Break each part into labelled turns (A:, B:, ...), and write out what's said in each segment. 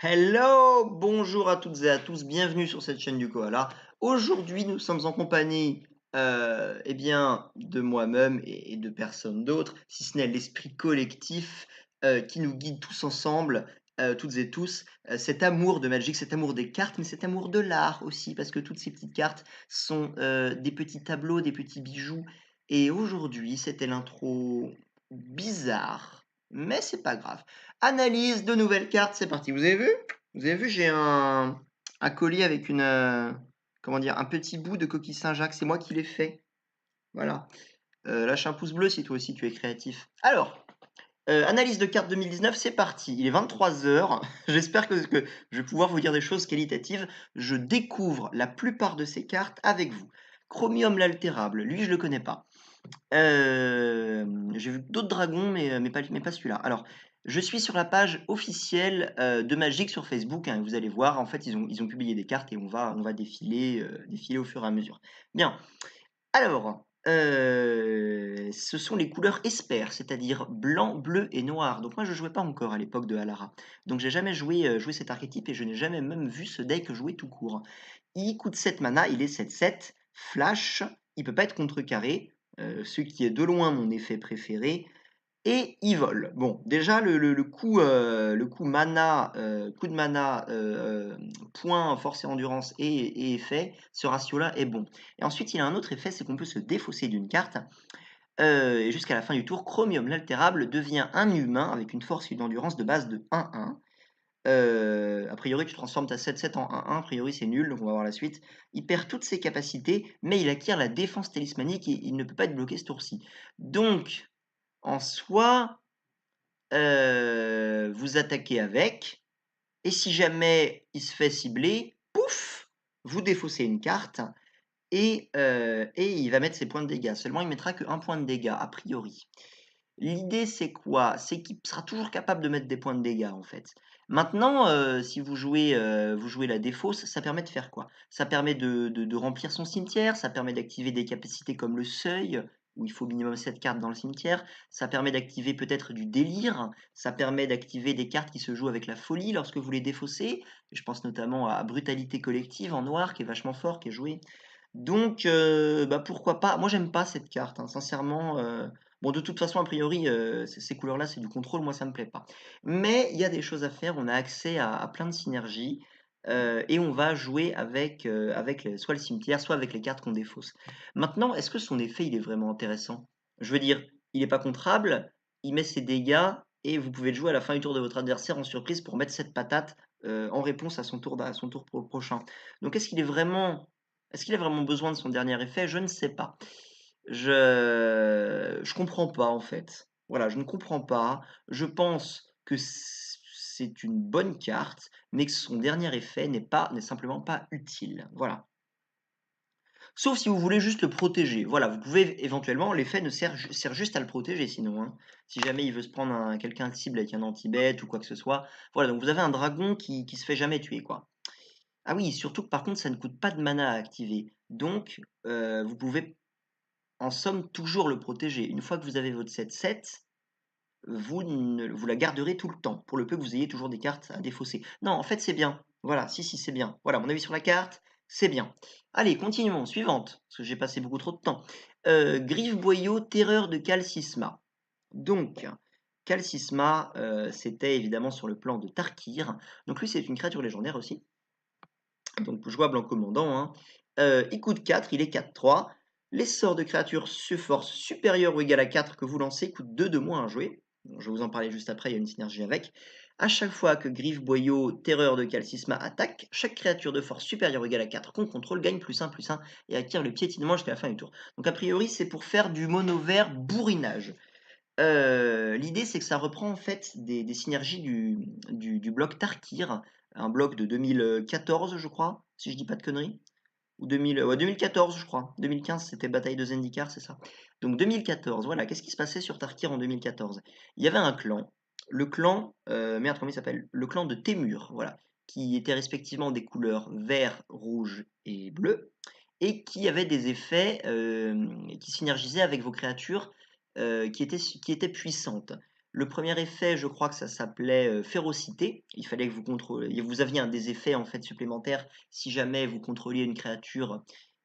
A: Hello, bonjour à toutes et à tous, bienvenue sur cette chaîne du Koala. Aujourd'hui, nous sommes en compagnie, de moi-même et de personne d'autre, si ce n'est l'esprit collectif qui nous guide tous ensemble, toutes et tous, cet amour de Magic, cet amour des cartes, mais cet amour de l'art aussi, parce que toutes ces petites cartes sont des petits tableaux, des petits bijoux. Et aujourd'hui, c'était l'intro bizarre, mais c'est pas grave. Analyse de nouvelles cartes, c'est parti. Vous avez vu? Vous avez vu, j'ai un collier avec une, comment dire? Un petit bout de coquille Saint-Jacques, c'est moi qui l'ai fait. Voilà. Lâche un pouce bleu si toi aussi tu es créatif. Alors, analyse de cartes 2019, c'est parti. Il est 23 h. J'espère que je vais pouvoir vous dire des choses qualitatives. Je découvre la plupart de ces cartes avec vous. Chromium l'altérable, lui je le connais pas. J'ai vu d'autres dragons, mais pas celui-là. Alors, je suis sur la page officielle de Magic sur Facebook, hein, vous allez voir, en fait, ils ont publié des cartes et on va défiler au fur et à mesure. Bien, alors, ce sont les couleurs Esper, c'est-à-dire blanc, bleu et noir. Donc moi, je jouais pas encore à l'époque de Alara. Donc j'ai jamais joué cet archétype et je n'ai jamais même vu ce deck jouer tout court. Il coûte 7 mana, il est 7/7, flash, il peut pas être contrecarré, ce qui est de loin mon effet préféré, et il vole. Bon, déjà le coup mana, coup de mana, point, force et endurance et effet, ce ratio-là est bon. Et ensuite, il a un autre effet, c'est qu'on peut se défausser d'une carte, et jusqu'à la fin du tour, Chromium l'altérable devient un humain avec une force et une endurance de base de 1/1. A priori, tu transformes ta 7/7 en 1/1, a priori c'est nul, donc on va voir la suite. Il perd toutes ses capacités, mais il acquiert la défense talismanique et il ne peut pas être bloqué ce tour-ci. Donc, en soi, vous attaquez avec, et si jamais il se fait cibler, pouf, vous défaussez une carte, et il va mettre ses points de dégâts. Seulement, il mettra que 1 point de dégâts, a priori. L'idée, c'est quoi? C'est qu'il sera toujours capable de mettre des points de dégâts, en fait. Maintenant, si vous jouez la défausse, ça permet de faire quoi? Ça permet de remplir son cimetière, ça permet d'activer des capacités comme le seuil, où il faut minimum 7 cartes dans le cimetière, ça permet d'activer peut-être du délire, ça permet d'activer des cartes qui se jouent avec la folie lorsque vous les défaussez. Je pense notamment à brutalité collective en noir, qui est vachement fort, qui est joué. Donc, pourquoi pas? Moi, j'aime pas cette carte, hein, sincèrement. Bon, de toute façon, a priori, ces couleurs-là, c'est du contrôle. Moi, ça me plaît pas. Mais il y a des choses à faire. On a accès à plein de synergies, et on va jouer avec soit le cimetière, soit avec les cartes qu'on défausse. Maintenant, est-ce que son effet, il est vraiment intéressant? Je veux dire, il est pas contrable, il met ses dégâts, et vous pouvez le jouer à la fin du tour de votre adversaire en surprise pour mettre cette patate en réponse à son tour prochain. Donc, est-ce qu'il a vraiment besoin de son dernier effet? Je ne sais pas. Je comprends pas, en fait. Voilà, je ne comprends pas. Je pense que c'est une bonne carte, mais que son dernier effet n'est simplement pas utile. Voilà. Sauf si vous voulez juste le protéger. Voilà, vous pouvez éventuellement, l'effet ne sert juste à le protéger sinon, hein. Si jamais il veut se prendre quelqu'un de cible avec un anti-bête ou quoi que ce soit. Voilà, donc vous avez un dragon qui se fait jamais tuer, quoi. Ah oui, surtout que par contre, ça ne coûte pas de mana à activer. Donc, vous pouvez en somme toujours le protéger. Une fois que vous avez votre 7/7, vous la garderez tout le temps, pour le peu que vous ayez toujours des cartes à défausser. Non, en fait, c'est bien. Voilà, si, si, c'est bien. Voilà, mon avis sur la carte, c'est bien. Allez, continuons. Suivante, parce que j'ai passé beaucoup trop de temps. Griffe Boyau, terreur de Calcisma. Donc, Calcisma, c'était évidemment sur le plan de Tarkir. Donc lui, c'est une créature légendaire aussi. Donc jouable en commandant, hein. Il coûte 4, il est 4/3. Les sorts de créatures force supérieure ou égale à 4 que vous lancez coûtent 2 de moins à jouer. Bon, je vais vous en parler juste après, il y a une synergie avec. À chaque fois que Griffe Boyau, Terreur de Calcisma attaque, chaque créature de force supérieure ou égale à 4 qu'on contrôle gagne +1/+1 et acquiert le piétinement jusqu'à la fin du tour. Donc a priori, c'est pour faire du mono vert bourrinage. L'idée, c'est que ça reprend en fait des synergies du bloc Tarkir, un bloc de 2014, je crois, si je dis pas de conneries. Ou 2000, ouais, 2014, je crois. 2015, c'était Bataille de Zendikar, c'est ça. Donc 2014, voilà, qu'est-ce qui se passait sur Tarkir en 2014? Il y avait un clan, le clan, merde, comment il s'appelle? Le clan de Témur, voilà, qui était respectivement des couleurs vert, rouge et bleu, et qui avait des effets qui synergisaient avec vos créatures qui étaient puissantes. Le premier effet, je crois que ça s'appelait férocité. Il fallait que vous aviez un des effets en fait supplémentaires si jamais vous contrôliez une créature,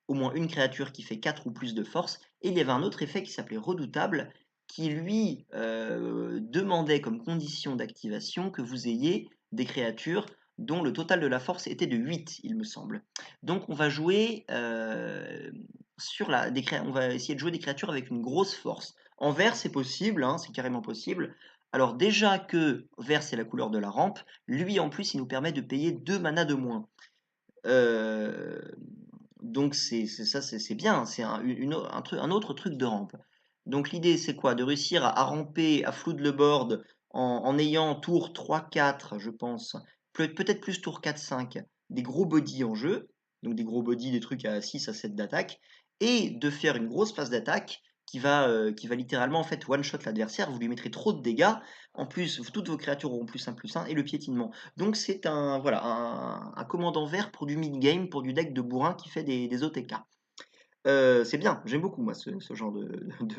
A: au moins une créature qui fait 4 ou plus de force. Et il y avait un autre effet qui s'appelait redoutable, qui lui demandait comme condition d'activation que vous ayez des créatures dont le total de la force était de 8, il me semble. Donc on va jouer on va essayer de jouer des créatures avec une grosse force. En vert, c'est possible, hein, c'est carrément possible. Alors déjà que vert, c'est la couleur de la rampe, lui en plus, il nous permet de payer 2 mana de moins. Euh, donc c'est bien, c'est un autre truc de rampe. Donc l'idée c'est quoi? De réussir à ramper, à flood le board en ayant tour 3-4, je pense, peut-être plus tour 4-5, des gros bodies en jeu, donc des gros bodies, des trucs à 6 à 7 d'attaque, et de faire une grosse phase d'attaque qui va littéralement en fait one-shot l'adversaire, vous lui mettrez trop de dégâts, en plus toutes vos créatures auront +1/+1 et le piétinement. Donc c'est voilà, un commandant vert pour du mid-game, pour du deck de bourrin qui fait des OTK. C'est bien, j'aime beaucoup moi ce genre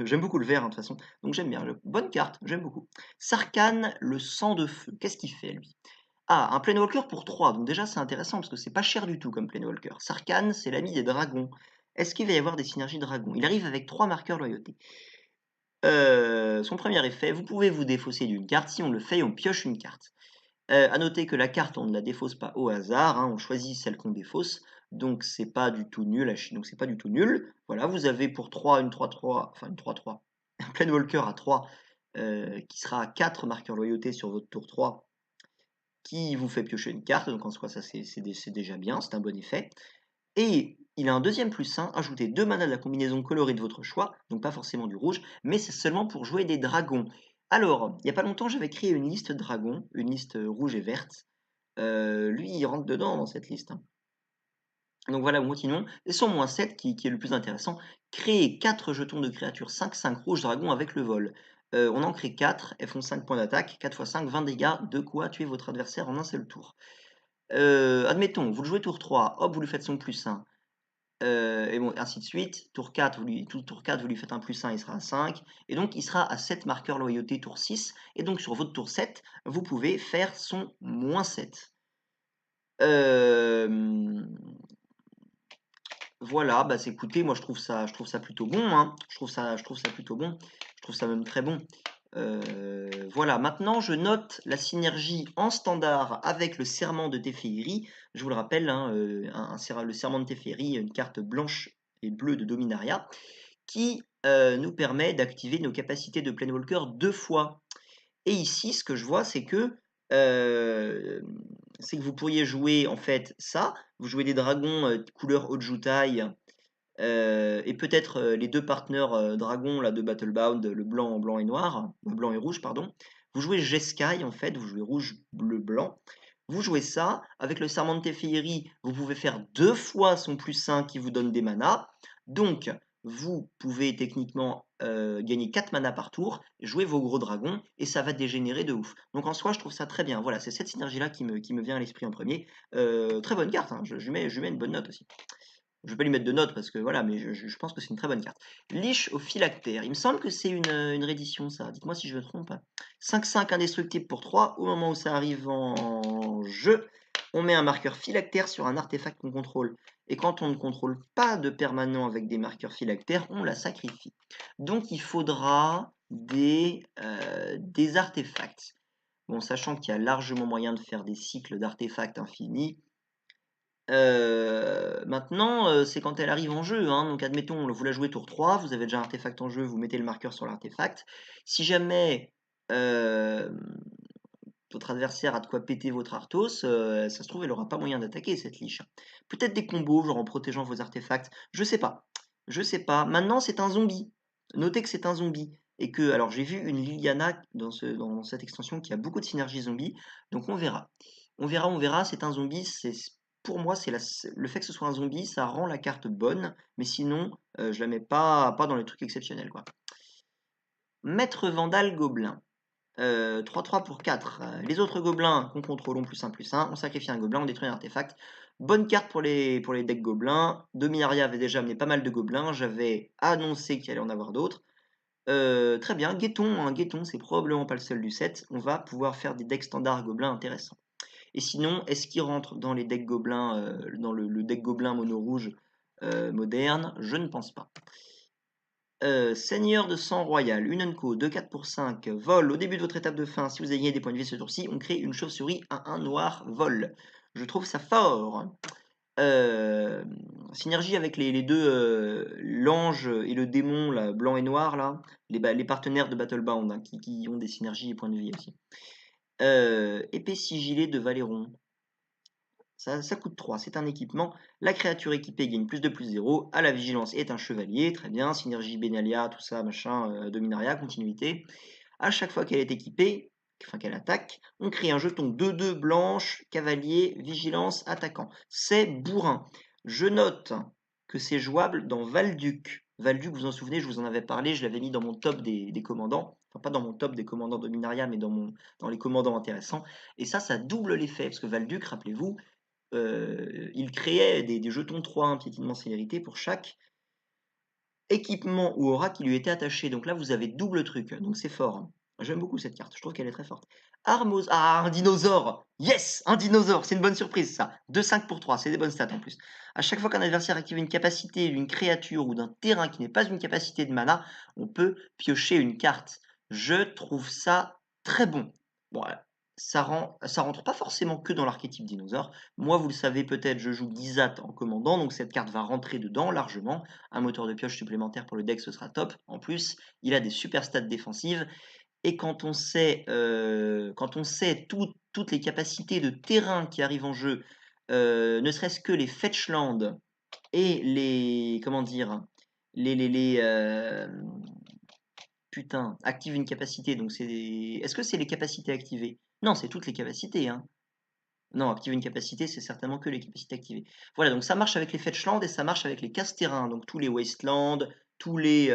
A: j'aime beaucoup le vert hein, de toute façon, donc j'aime bien. Bonne carte, j'aime beaucoup. Sarkhan, le sang de feu, qu'est-ce qu'il fait lui? Ah, un Planewalker pour 3, donc déjà c'est intéressant parce que c'est pas cher du tout comme Planewalker. Sarkhan, c'est l'ami des dragons. Est-ce qu'il va y avoir des synergies dragons? Il arrive avec 3 marqueurs loyauté. Son premier effet, vous pouvez vous défausser d'une carte, si on le fait, on pioche une carte. À noter que la carte, on ne la défausse pas au hasard, hein, on choisit celle qu'on défausse, donc c'est pas du tout nul, donc c'est pas du tout nul. Voilà, vous avez pour 3 une 3-3, enfin une 3-3, un Planewalker à 3 qui sera à 4 marqueurs loyauté sur votre tour 3, qui vous fait piocher une carte, donc en soi ça c'est déjà bien, c'est un bon effet. Et il a un deuxième +1, ajoutez 2 mana de la combinaison colorée de votre choix, donc pas forcément du rouge, mais c'est seulement pour jouer des dragons. Alors, il n'y a pas longtemps, j'avais créé une liste de dragons, une liste rouge et verte. Lui, il rentre dedans dans cette liste, hein. Donc voilà, continuons. Et son -7, qui est le plus intéressant, créer 4 jetons de créatures 5/5 rouge dragon avec le vol. On en crée 4, elles font 5 points d'attaque, 4 x 5, 20 dégâts, de quoi tuer votre adversaire en un seul tour. Admettons, vous le jouez tour 3, hop, vous lui faites son +1. Et bon, ainsi de suite. Tour 4, tour 4, vous lui faites un +1, il sera à 5. Et donc, il sera à 7 marqueurs loyauté tour 6. Et donc, sur votre tour 7, vous pouvez faire son -7. Voilà, bah écoutez, moi je trouve ça plutôt bon, hein. Je trouve ça plutôt bon. Je trouve ça même très bon. Voilà, maintenant je note la synergie en standard avec le serment de Teferi. Je vous le rappelle, hein, le serment de Teferi, une carte blanche et bleue de Dominaria, qui nous permet d'activer nos capacités de Planewalker 2 fois. Et ici, ce que je vois, euh, c'est que vous pourriez jouer en fait ça. Vous jouez des dragons couleur Ojutai et peut-être les deux partenaires dragons là, de Battlebound, le blanc, blanc et noir, blanc et rouge, pardon. Vous jouez Jeskai en fait, vous jouez rouge, bleu, blanc. Vous jouez ça, avec le serment de Teferi, vous pouvez faire 2 fois son +1 qui vous donne des manas. Donc, vous pouvez techniquement gagner 4 manas par tour, jouer vos gros dragons, et ça va dégénérer de ouf. Donc en soi, je trouve ça très bien. Voilà, c'est cette synergie-là qui me vient à l'esprit en premier. Très bonne carte, hein. Je lui mets une bonne note aussi. Je vais pas lui mettre de notes parce que voilà, mais je pense que c'est une très bonne carte. Liche au phylactère. Il me semble que c'est une réédition, ça. Dites-moi si je me trompe. 5/5 indestructible pour 3. Au moment où ça arrive en jeu, on met un marqueur phylactère sur un artefact qu'on contrôle. Et quand on ne contrôle pas de permanent avec des marqueurs phylactères, on la sacrifie. Donc il faudra des artefacts. Bon, sachant qu'il y a largement moyen de faire des cycles d'artefacts infinis. Maintenant, c'est quand elle arrive en jeu, hein. Donc admettons, vous la jouez tour 3, vous avez déjà un artefact en jeu, vous mettez le marqueur sur l'artefact. Si jamais, votre adversaire a de quoi péter votre Arthos, ça se trouve, elle aura pas moyen d'attaquer cette liche. Peut-être des combos, genre en protégeant vos artefacts, je sais pas. Je sais pas. Maintenant, c'est un zombie. Notez que c'est un zombie et que alors j'ai vu une Liliana dans cette extension qui a beaucoup de synergie zombie, donc on verra. On verra, c'est un zombie, pour moi, le fait que ce soit un zombie, ça rend la carte bonne, mais sinon, je la mets pas dans les trucs exceptionnels, quoi. Maître Vandal Gobelin. 3-3 pour 4. Les autres gobelins qu'on contrôle ont +1/+1. On sacrifie un gobelin, on détruit un artefact. Bonne carte pour les decks gobelins. Dominaria avait déjà amené pas mal de gobelins. J'avais annoncé qu'il allait en avoir d'autres. Très bien, Guetton, hein, Guetton, c'est probablement pas le seul du set. On va pouvoir faire des decks standards gobelins intéressants. Et sinon, est-ce qu'il rentre dans les decks gobelins, dans le deck gobelin mono rouge moderne? Je ne pense pas. Seigneur de sang royal, une unco, 2 4 pour 5, vol au début de votre étape de fin. Si vous avez gagné des points de vie ce tour-ci, on crée une chauve-souris à 1 noir, vol. Je trouve ça fort. Euh, Synergie avec les deux, l'ange et le démon, là, blanc et noir, là, les partenaires de Battlebound, hein, qui ont des synergies et points de vie aussi. Épée sigillée de Valéron. Ça coûte 3, c'est un équipement. La créature équipée gagne plus 0. À la vigilance est un chevalier, très bien. Synergie Benalia, tout ça, machin, Dominaria, continuité. À chaque fois qu'elle est équipée, enfin qu'elle attaque, on crée un jeton 2-2 blanche, cavalier, vigilance, attaquant. C'est bourrin. Je note que c'est jouable dans Valduc. Valduc, vous vous en souvenez, je vous en avais parlé, je l'avais mis dans mon top des commandants. Enfin, pas dans mon top des commandants Dominaria, mais dans les commandants intéressants. Et ça double l'effet, parce que Valduc, rappelez-vous, il créait des jetons 3-1 piétinement célérité pour chaque équipement ou aura qui lui était attaché. Donc là, vous avez double truc, donc c'est fort. J'aime beaucoup cette carte, je trouve qu'elle est très forte. Armos, ah, un dinosaure. Yes, un dinosaure, c'est une bonne surprise ça. 2-5 pour 3, c'est des bonnes stats en plus. À chaque fois qu'un adversaire active une capacité d'une créature ou d'un terrain qui n'est pas une capacité de mana, on peut piocher une carte. Je trouve ça très bon. Bon, ça rentre pas forcément que dans l'archétype dinosaure. Moi, vous le savez peut-être, je joue Gizat en commandant, donc cette carte va rentrer dedans largement. Un moteur de pioche supplémentaire pour le deck, ce sera top. En plus, il a des super stats défensives. Et quand on sait toutes les capacités de terrain qui arrivent en jeu, ne serait-ce que les fetchland et les, comment dire, les putain, active une capacité. Donc est-ce que c'est les capacités activées? Non, c'est toutes les capacités, hein. Non, activer une capacité, c'est certainement que les capacités activées. Voilà, donc ça marche avec les fetchlands et ça marche avec les casse-terrains, donc tous les wastelands, tous les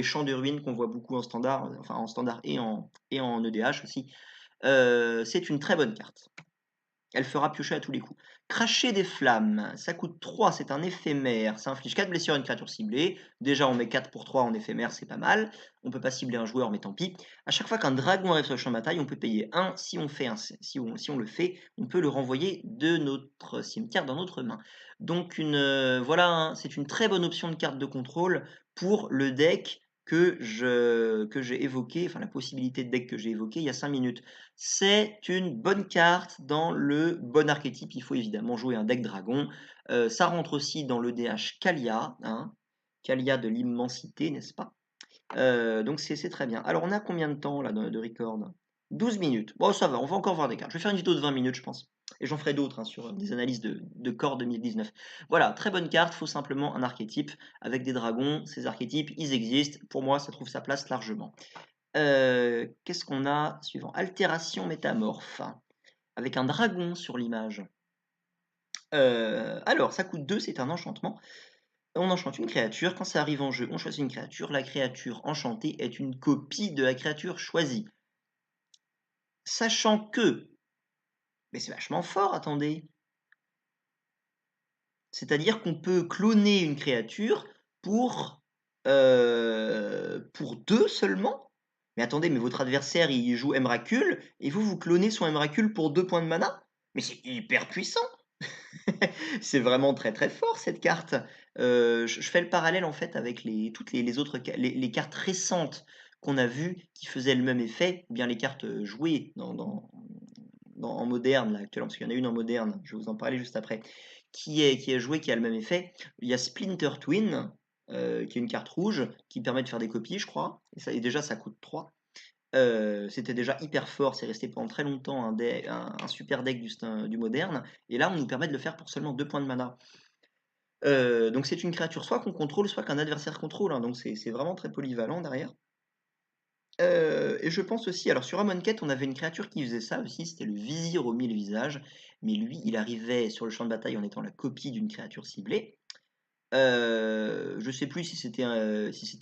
A: champs de ruines qu'on voit beaucoup en standard, enfin en standard et en EDH aussi. C'est une très bonne carte. Elle fera piocher à tous les coups. Cracher des flammes, ça coûte 3, c'est un éphémère. Ça inflige 4 blessures à une créature ciblée. Déjà, on met 4 pour 3 en éphémère, c'est pas mal. On peut pas cibler un joueur, mais tant pis. À chaque fois qu'un dragon arrive sur le champ de bataille, on peut payer 1. Si on le fait, on peut le renvoyer de notre cimetière dans notre main. Donc, voilà, hein, c'est une très bonne option de carte de contrôle pour le deck que j'ai évoqué, enfin la possibilité de deck que j'ai évoqué il y a 5 minutes. C'est une bonne carte dans le bon archétype. Il faut évidemment jouer un deck dragon. Ça rentre aussi dans le DH Kalia, hein, Kalia de l'immensité, n'est-ce pas? Donc c'est très bien. Alors on a combien de temps là de record? 12 minutes. Bon, ça va, on va encore voir des cartes. Je vais faire une vidéo de 20 minutes, je pense. Et j'en ferai d'autres, hein, sur des analyses de corps 2019. Voilà, très bonne carte, faut simplement un archétype avec des dragons. Ces archétypes, ils existent. Pour moi, ça trouve sa place largement. Qu'est-ce qu'on a suivant? Altération métamorphe, avec un dragon sur l'image. Alors, ça coûte 2, c'est un enchantement. On enchante une créature. Quand ça arrive en jeu, on choisit une créature. La créature enchantée est une copie de la créature choisie. Sachant que... Mais c'est vachement fort, attendez. C'est-à-dire qu'on peut cloner une créature pour 2 seulement? Mais attendez, mais votre adversaire, il joue Emrakul, et vous clonez son Emrakul pour 2 points de mana? Mais c'est hyper puissant! C'est vraiment très très fort cette carte. Je fais le parallèle en fait avec toutes les autres les cartes récentes qu'on a vues qui faisaient le même effet, ou bien les cartes jouées en moderne là, actuellement, parce qu'il y en a une en moderne, je vais vous en parler juste après, qui est jouée, qui a le même effet. Il y a Splinter Twin, qui est une carte rouge, qui permet de faire des copies, je crois, et déjà ça coûte 3. C'était déjà hyper fort, c'est resté pendant très longtemps un super deck du moderne, et là on nous permet de le faire pour seulement 2 points de mana. Donc c'est une créature soit qu'on contrôle, soit qu'un adversaire contrôle, hein, donc c'est vraiment très polyvalent derrière. Et je pense aussi, alors sur Amonkhet, on avait une créature qui faisait ça aussi, c'était le vizir aux 1000 visages, mais lui, il arrivait sur le champ de bataille en étant la copie d'une créature ciblée. Je sais plus si c'était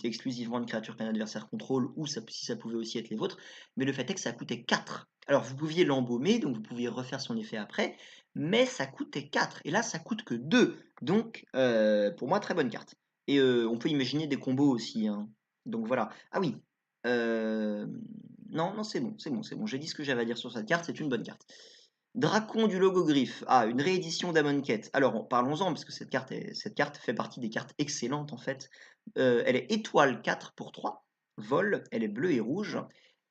A: exclusivement une créature qu'un adversaire contrôle ou si ça pouvait aussi être les vôtres, mais le fait est que ça coûtait 4. Alors vous pouviez l'embaumer, donc vous pouviez refaire son effet après, mais ça coûtait 4, et là ça coûte que 2. Donc pour moi très bonne carte. Et on peut imaginer des combos aussi, hein. Donc voilà. Ah oui. euh, Non, non, c'est bon, c'est bon, c'est bon. J'ai dit ce que j'avais à dire sur cette carte, c'est une bonne carte. Dracon du Logogriffe. Ah, une réédition d'Amonkhet. Alors, parlons-en, parce que cette carte fait partie des cartes excellentes, en fait. Elle est étoile 4 pour 3, vol, elle est bleue et rouge.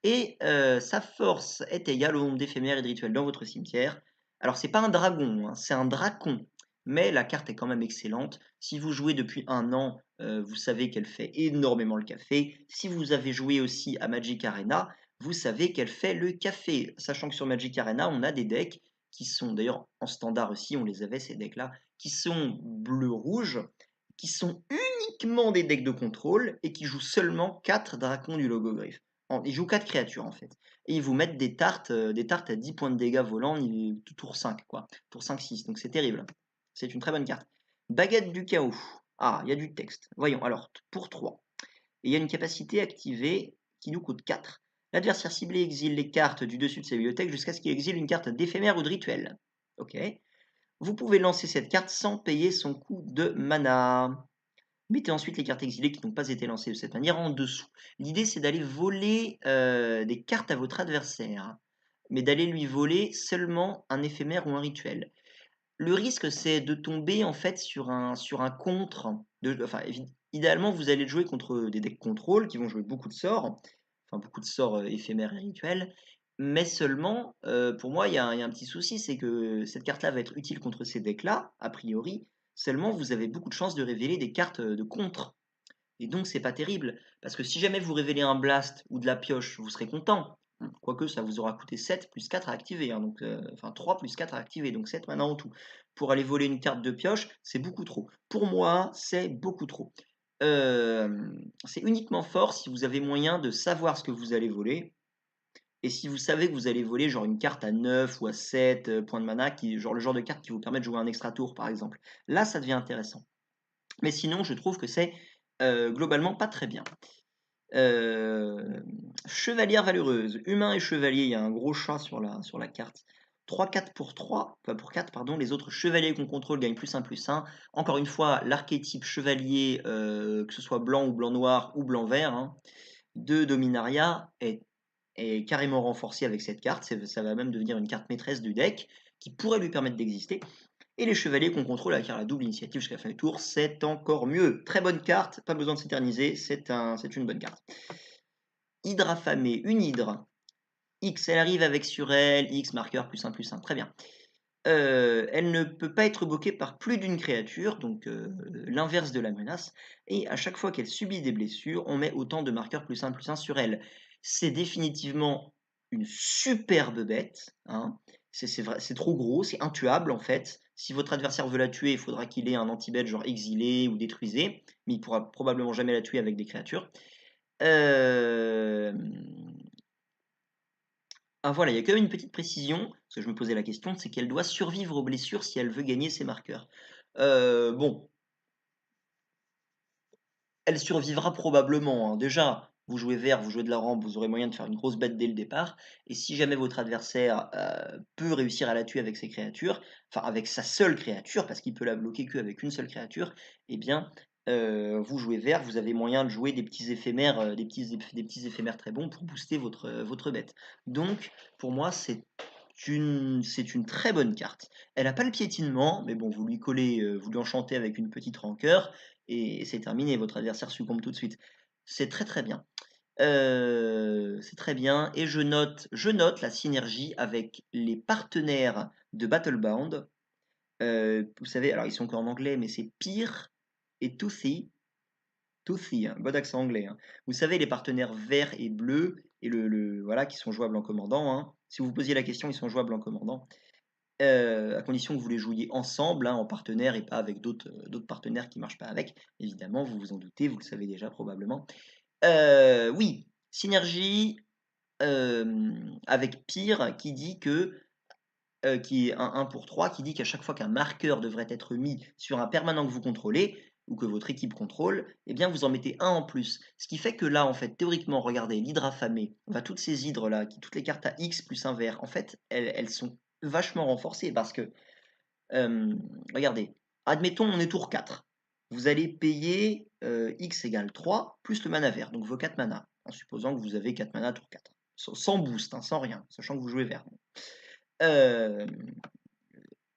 A: Et sa force est égale au nombre d'éphémères et de rituels dans votre cimetière. Alors, c'est pas un dragon, hein, c'est un dracon. Mais la carte est quand même excellente. Si vous jouez depuis un an, vous savez qu'elle fait énormément le café. Si vous avez joué aussi à Magic Arena, vous savez qu'elle fait le café. Sachant que sur Magic Arena, on a des decks qui sont, d'ailleurs en standard aussi, on les avait ces decks-là, qui sont bleu-rouge, qui sont uniquement des decks de contrôle et qui jouent seulement 4 dracons du logogriffe. Ils jouent 4 créatures en fait. Et ils vous mettent des tartes à 10 points de dégâts volants tour 5, quoi. Tour 5-6, donc c'est terrible. C'est une très bonne carte. Baguette du chaos. Ah, il y a du texte. Voyons, alors, pour 3. Et il y a une capacité activée qui nous coûte 4. L'adversaire ciblé exile les cartes du dessus de sa bibliothèque jusqu'à ce qu'il exile une carte d'éphémère ou de rituel. Ok. Vous pouvez lancer cette carte sans payer son coût de mana. Mettez ensuite les cartes exilées qui n'ont pas été lancées de cette manière en dessous. L'idée c'est d'aller voler des cartes à votre adversaire, mais d'aller lui voler seulement un éphémère ou un rituel. Le risque, c'est de tomber en fait sur un contre. Enfin, idéalement, vous allez jouer contre des decks contrôle qui vont jouer beaucoup de sorts, enfin beaucoup de sorts éphémères et rituels. Mais seulement, pour moi, il y a un petit souci, c'est que cette carte-là va être utile contre ces decks-là, a priori. Seulement, vous avez beaucoup de chances de révéler des cartes de contre. Et donc, c'est pas terrible. Parce que si jamais vous révélez un blast ou de la pioche, vous serez content. Quoique ça vous aura coûté 7 plus 4 à activer. Hein, donc, enfin 3 plus 4 à activer. Donc 7 maintenant en tout. Pour aller voler une carte de pioche, c'est beaucoup trop. Pour moi, c'est beaucoup trop. Euh, c'est uniquement fort si vous avez moyen de savoir ce que vous allez voler. Et si vous savez que vous allez voler genre une carte à 9 ou à 7 points de mana, genre le genre de carte qui vous permet de jouer un extra tour par exemple. Là, ça devient intéressant. Mais sinon, je trouve que c'est globalement pas très bien. Chevalière valeureuse, humain et chevalier, il y a un gros chat sur la carte. 3-4 pour 3, pas pour 4, pardon. Les autres chevaliers qu'on contrôle gagnent +1/+1. Encore une fois, l'archétype chevalier, que ce soit blanc ou blanc-noir ou blanc-vert, hein, de Dominaria est carrément renforcé avec cette carte. Ça va même devenir une carte maîtresse du deck qui pourrait lui permettre d'exister. Et les chevaliers qu'on contrôle avec la double initiative jusqu'à la fin du tour, c'est encore mieux. Très bonne carte, pas besoin de s'éterniser, c'est une bonne carte. Hydre affamée, une hydre. X, elle arrive avec sur elle, X marqueur +1/+1, très bien. Elle ne peut pas être bloquée par plus d'une créature, donc l'inverse de la menace. Et à chaque fois qu'elle subit des blessures, on met autant de marqueurs +1/+1 sur elle. C'est définitivement une superbe bête. Hein. C'est trop gros, c'est intuable en fait. Si votre adversaire veut la tuer, il faudra qu'il ait un anti-bête genre exilé ou détruisé, mais il pourra probablement jamais la tuer avec des créatures. Euh, Ah voilà, il y a quand même une petite précision, parce que je me posais la question, c'est qu'elle doit survivre aux blessures si elle veut gagner ses marqueurs. Bon, elle survivra probablement. Hein. Déjà, vous jouez vert, vous jouez de la rampe, vous aurez moyen de faire une grosse bête dès le départ. Et si jamais votre adversaire peut réussir à la tuer avec ses créatures, enfin avec sa seule créature, parce qu'il peut la bloquer qu'avec une seule créature, eh bien, vous jouez vert, vous avez moyen de jouer des petits éphémères, des petits éphémères très bons pour booster votre bête. Donc, pour moi, c'est une très bonne carte. Elle n'a pas le piétinement, mais bon, vous lui enchantez avec une petite rancœur et c'est terminé, votre adversaire succombe tout de suite. C'est très très bien. C'est très bien. Et je note la synergie avec les partenaires de Battlebound. Vous savez, alors ils sont qu'en anglais, mais c'est Pyr et Toothy. Toothy, hein, bon accent anglais. Hein. Vous savez, les partenaires verts et bleus, et voilà, qui sont jouables en commandant. Hein. Si vous vous posiez la question, ils sont jouables en commandant. À condition que vous les jouiez ensemble, hein, en partenaire et pas avec d'autres partenaires qui marchent pas avec. Évidemment, vous vous en doutez, vous le savez déjà probablement. Oui, synergie avec Pyr qui dit qui est un pour 3, qui dit qu'à chaque fois qu'un marqueur devrait être mis sur un permanent que vous contrôlez, ou que votre équipe contrôle, eh bien vous en mettez un en plus. Ce qui fait que là, en fait, théoriquement, regardez, l'hydre affamée, toutes ces hydres-là, toutes les cartes à X plus un vert, en fait, elles sont vachement renforcées parce que, regardez, admettons, on est tour 4. vous allez payer X égale 3 plus le mana vert, donc vos 4 mana, en supposant que vous avez 4 mana tour 4. Sans boost, hein, sans rien, sachant que vous jouez vert. Euh,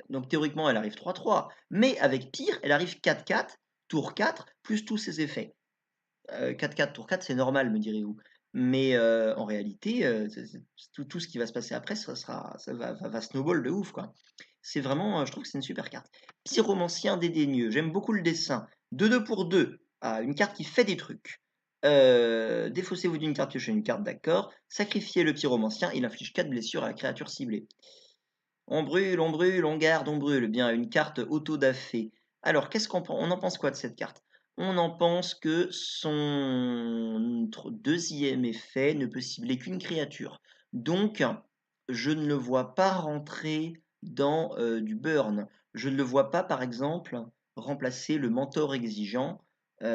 A: donc théoriquement, elle arrive 3-3, mais avec pire, elle arrive 4-4, tour 4, plus tous ses effets. 4-4, tour 4, c'est normal, me direz-vous. Mais en réalité, tout ce qui va se passer après, ça va snowball de ouf, quoi. C'est vraiment, je trouve que c'est une super carte. Pyromancien dédaigneux, j'aime beaucoup le dessin. 2-2 pour 2, une carte qui fait des trucs. Défaussez-vous d'une carte, piochez une carte, d'accord. Sacrifiez le pyromancien, il inflige 4 blessures à la créature ciblée. On brûle, on brûle, on garde, on brûle. Bien, une carte auto-da-fé. Alors, on en pense quoi de cette carte? On en pense que son deuxième effet ne peut cibler qu'une créature. Donc, je ne le vois pas rentrer dans du burn. Je ne le vois pas, par exemple, remplacer le mentor exigeant ou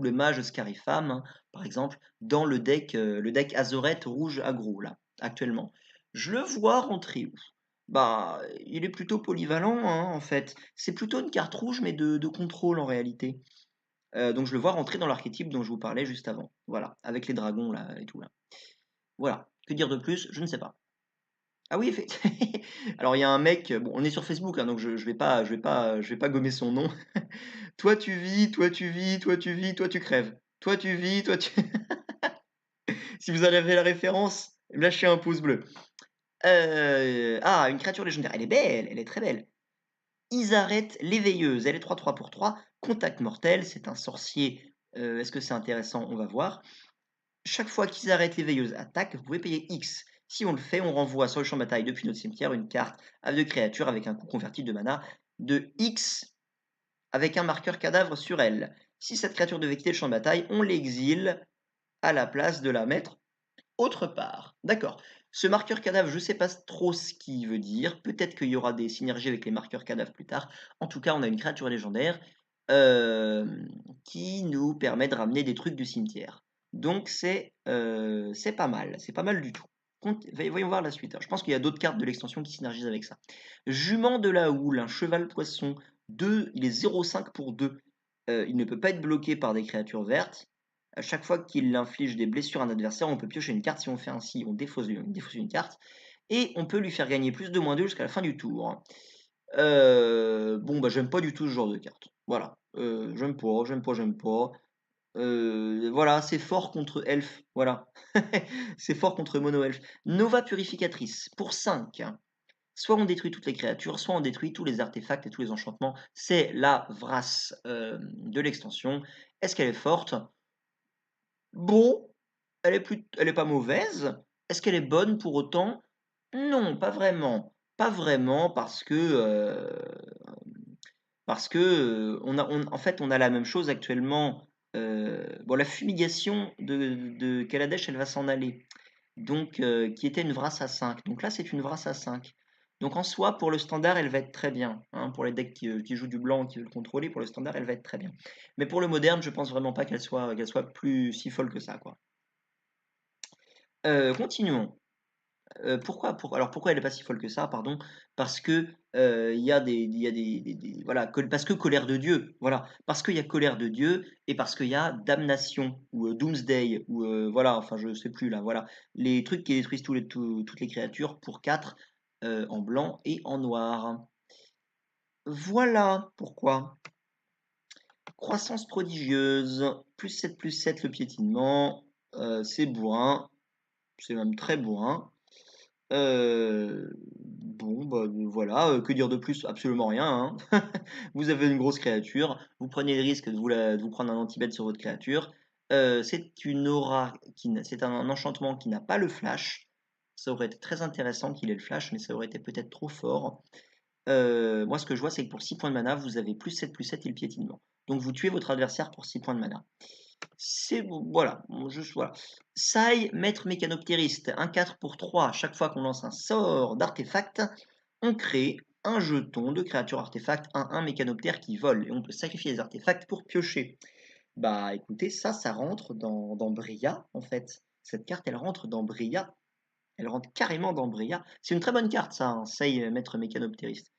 A: le mage Scarifame, hein, par exemple, dans le deck Azorette rouge aggro, là, actuellement. Je le vois rentrer où? Bah, il est plutôt polyvalent, hein, en fait. C'est plutôt une carte rouge, mais de contrôle en réalité. Donc je le vois rentrer dans l'archétype dont je vous parlais juste avant. Voilà, avec les dragons là et tout là. Voilà. Que dire de plus? Je ne sais pas. Ah oui, effectivement. Alors il y a un mec, bon, on est sur Facebook, hein, donc je vais pas gommer son nom. Toi tu vis, toi tu vis, toi tu vis, toi tu crèves. Toi tu vis, toi tu. Si vous avez la référence, lâchez un pouce bleu. Une créature légendaire. Elle est belle, elle est très belle. Isaret l'éveilleuse, elle est 3-3 pour 3. Contact mortel, c'est un sorcier. Est-ce que c'est intéressant? On va voir. Chaque fois qu'Isaret l'éveilleuse attaque, vous pouvez payer X. Si on le fait, on renvoie sur le champ de bataille depuis notre cimetière une carte à deux créatures avec un coût converti de mana de X avec un marqueur cadavre sur elle. Si cette créature devait quitter le champ de bataille, on l'exile à la place de la mettre autre part. D'accord. Ce marqueur cadavre, je ne sais pas trop ce qu'il veut dire. Peut-être qu'il y aura des synergies avec les marqueurs cadavres plus tard. En tout cas, on a une créature légendaire euh, qui nous permet de ramener des trucs du cimetière. Donc c'est pas mal. C'est pas mal du tout. Voyons voir la suite. Alors, je pense qu'il y a d'autres cartes de l'extension qui synergisent avec ça. Jument de la houle, un cheval poisson. 2, il est 0,5 pour 2. Il ne peut pas être bloqué par des créatures vertes. À chaque fois qu'il inflige des blessures à un adversaire, on peut piocher une carte. Si on fait ainsi, on défausse une carte. Et on peut lui faire gagner plus de -2 jusqu'à la fin du tour. Bon, bah j'aime pas du tout ce genre de carte. Voilà. J'aime pas. Voilà, c'est fort contre Elf. Voilà. C'est fort contre Mono Elf. Nova Purificatrice, pour 5. Soit on détruit toutes les créatures, soit on détruit tous les artefacts et tous les enchantements. C'est la Vrasse de l'extension. Est-ce qu'elle est forte? Bon, elle est pas mauvaise. Est-ce qu'elle est bonne pour autant? Non, pas vraiment. Pas vraiment parce que en fait, on a la même chose actuellement. Bon, la fumigation de Kaladesh, elle va s'en aller. Donc, qui était une Vrasse à 5. Donc là, c'est une Vrasse à 5. Donc en soi, pour le standard, elle va être très bien, hein. Pour les decks qui jouent du blanc, qui veulent le contrôler, pour le standard, elle va être très bien. Mais pour le moderne, je pense vraiment pas qu'elle soit plus si folle que ça, quoi. Continuons. Alors pourquoi elle est pas si folle que ça, pardon? Parce que voilà, parce que colère de Dieu, voilà, parce qu'il y a colère de Dieu et parce qu'il y a damnation ou Doomsday ou voilà, enfin je sais plus là, voilà, les trucs qui détruisent toutes les créatures pour 4 en blanc et en noir. Voilà pourquoi. Croissance prodigieuse, +7 le piétinement, c'est bourrin, c'est même très bourrin. Bon, bah, voilà, que dire de plus? Absolument rien, hein. Vous avez une grosse créature, vous prenez le risque de vous prendre un anti-bête sur votre créature. C'est une aura c'est un enchantement qui n'a pas le flash. Ça aurait été très intéressant qu'il ait le flash, mais ça aurait été peut-être trop fort. Moi, ce que je vois, c'est que pour 6 points de mana, vous avez +7 et le piétinement. Donc vous tuez votre adversaire pour 6 points de mana. C'est voilà, juste voilà. Sai, maître mécanoptériste, un 4 pour 3. Chaque fois qu'on lance un sort d'artefact, on crée un jeton de créature artefact 1-1 mécanoptère qui vole. Et on peut sacrifier les artefacts pour piocher. Bah écoutez, ça rentre dans Bria, en fait. Cette carte, elle rentre dans Bria. Elle rentre carrément dans Bria. C'est une très bonne carte, ça, un Sai, maître mécanoptériste.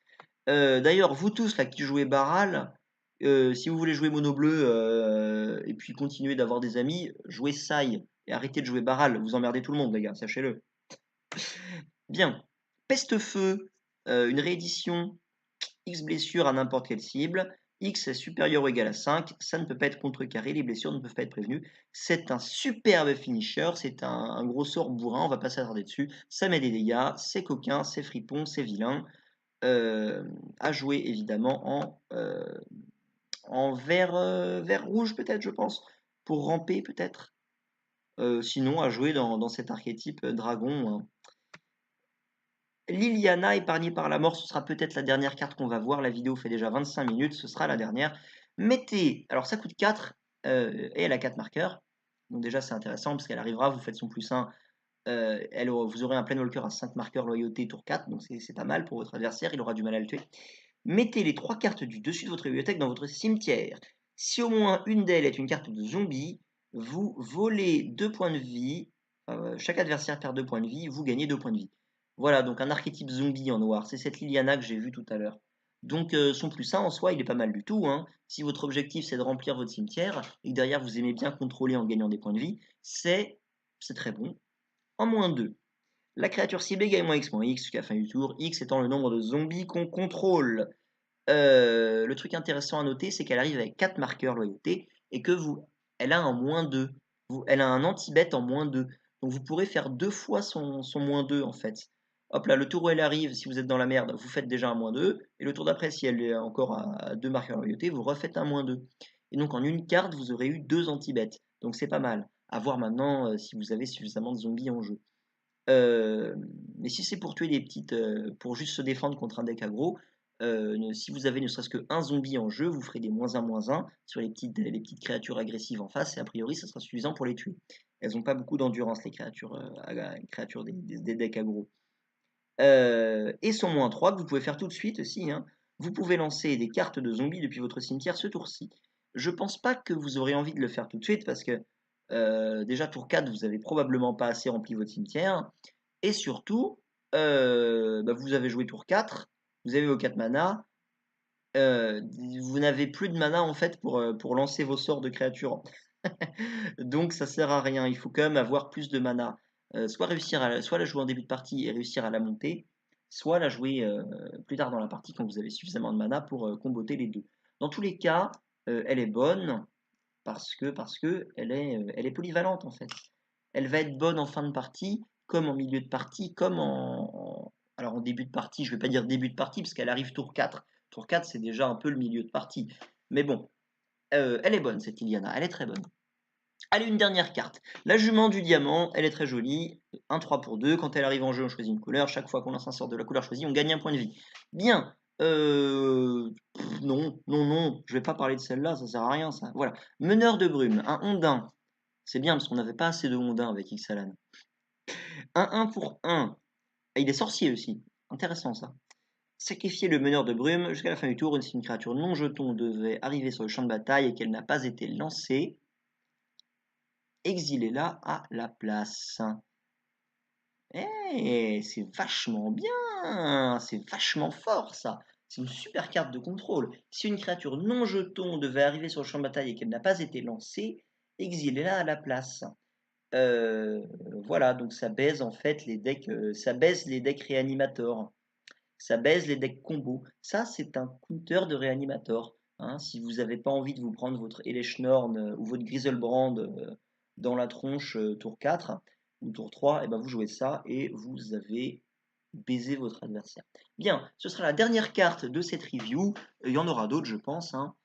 A: D'ailleurs, vous tous là qui jouez Baral, si vous voulez jouer Mono Bleu et puis continuer d'avoir des amis, jouez Sai et arrêtez de jouer Baral. Vous emmerdez tout le monde, les gars, sachez-le. Bien. Peste-Feu, une réédition X blessures à n'importe quelle cible. X est supérieur ou égal à 5. Ça ne peut pas être contrecarré. Les blessures ne peuvent pas être prévenues. C'est un superbe finisher. C'est un gros sort bourrin. On va pas s'attarder dessus. Ça met des dégâts. C'est coquin. C'est fripon. C'est vilain. À jouer évidemment en vert, vert rouge peut-être, je pense. Pour ramper peut-être. Sinon, à jouer dans cet archétype dragon, hein. Liliana, épargnée par la mort, ce sera peut-être la dernière carte qu'on va voir. La vidéo fait déjà 25 minutes, ce sera la dernière. Mettez, alors ça coûte 4 et elle a 4 marqueurs. Donc déjà c'est intéressant parce qu'elle arrivera, vous faites son plus 1, vous aurez un Planewalker à 5 marqueurs loyauté tour 4, donc c'est pas mal pour votre adversaire, il aura du mal à le tuer. Mettez les 3 cartes du dessus de votre bibliothèque dans votre cimetière. Si au moins une d'elles est une carte de zombie, vous volez 2 points de vie. Chaque adversaire perd 2 points de vie, vous gagnez 2 points de vie. Voilà, donc un archétype zombie en noir. C'est cette Liliana que j'ai vue tout à l'heure. Donc son plus 1 en soi, il est pas mal du tout, hein. Si votre objectif c'est de remplir votre cimetière et que derrière vous aimez bien contrôler en gagnant des points de vie, c'est très bon. En moins 2. La créature ciblée gagne moins X moins X jusqu'à la fin du tour, X étant le nombre de zombies qu'on contrôle. Le truc intéressant à noter, c'est qu'elle arrive avec 4 marqueurs loyauté et que elle a un moins 2. Elle a un anti-bet en moins 2. Donc vous pourrez faire 2 fois son moins 2 en fait. Hop là, le tour où elle arrive, si vous êtes dans la merde, vous faites déjà un moins 2. Et le tour d'après, si elle est encore à 2 marqueurs loyauté, vous refaites un moins 2. Et donc en une carte, vous aurez eu 2 anti-bets. Donc c'est pas mal. À voir maintenant si vous avez suffisamment de zombies en jeu. Euh, mais si c'est pour tuer des petites, pour juste se défendre contre un deck aggro, si vous avez ne serait-ce que un zombie en jeu, vous ferez des -1/-1 sur les petites créatures agressives en face, et a priori, ça sera suffisant pour les tuer. Elles n'ont pas beaucoup d'endurance, les créatures, créatures des decks aggro. Et son -3 que vous pouvez faire tout de suite aussi, hein. Vous pouvez lancer des cartes de zombies depuis votre cimetière ce tour-ci. Je pense pas que vous aurez envie de le faire tout de suite parce que déjà tour 4, vous avez probablement pas assez rempli votre cimetière. Et surtout, vous avez joué tour 4, vous avez vos 4 mana, vous n'avez plus de mana en fait pour lancer vos sorts de créatures. Donc ça sert à rien, il faut quand même avoir plus de mana. Soit la jouer en début de partie et réussir à la monter, soit la jouer plus tard dans la partie quand vous avez suffisamment de mana pour comboter les deux. Dans tous les cas, elle est bonne parce que elle est polyvalente en fait. Elle va être bonne en fin de partie, comme en milieu de partie, comme alors en début de partie, je ne vais pas dire début de partie, parce qu'elle arrive tour 4. Tour 4, c'est déjà un peu le milieu de partie. Mais bon, elle est bonne cette Iliana, elle est très bonne. Allez, une dernière carte. La jument du diamant, elle est très jolie. Un 3 pour 2. Quand elle arrive en jeu, on choisit une couleur. Chaque fois qu'on lance un sort de la couleur choisie, on gagne un point de vie. Bien. Non, non, non. Je vais pas parler de celle-là, ça sert à rien, ça. Voilà. Meneur de brume, un ondin. C'est bien parce qu'on n'avait pas assez de ondins avec Ixalan. Un 1 pour 1. Et il est sorcier aussi. Intéressant ça. Sacrifier le meneur de brume jusqu'à la fin du tour. Si une créature non jeton devait arriver sur le champ de bataille et qu'elle n'a pas été lancée, exilez-la à la place. Eh, c'est vachement bien, c'est vachement fort ça. C'est une super carte de contrôle. Si une créature non jeton devait arriver sur le champ de bataille et qu'elle n'a pas été lancée, exilez-la à la place. Euh, voilà, donc ça baise en fait les decks, ça baise les decks réanimateurs, ça baise les decks combo. Ça, c'est un counter de réanimator, hein. Si vous n'avez pas envie de vous prendre votre Eleschnorn ou votre Griselbrand dans la tronche tour 4 ou tour 3, et ben vous jouez ça et vous avez baisé votre adversaire. Bien, ce sera la dernière carte de cette review. Il y en aura d'autres, je pense, hein.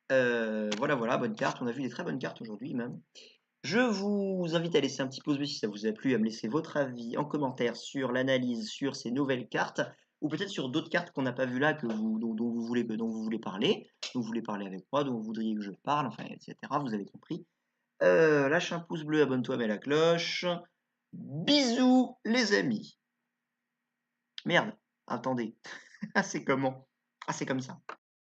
A: Voilà, voilà, bonne carte. On a vu des très bonnes cartes aujourd'hui même. Je vous invite à laisser un petit pouce bleu si ça vous a plu, à me laisser votre avis en commentaire sur l'analyse sur ces nouvelles cartes, ou peut-être sur d'autres cartes qu'on n'a pas vues là, dont vous voulez parler, dont vous voulez parler avec moi, dont vous voudriez que je parle, enfin, etc. Vous avez compris. Lâche un pouce bleu, abonne-toi, mets la cloche. Bisous les amis. Merde, attendez. Ah c'est comment? Ah c'est comme ça.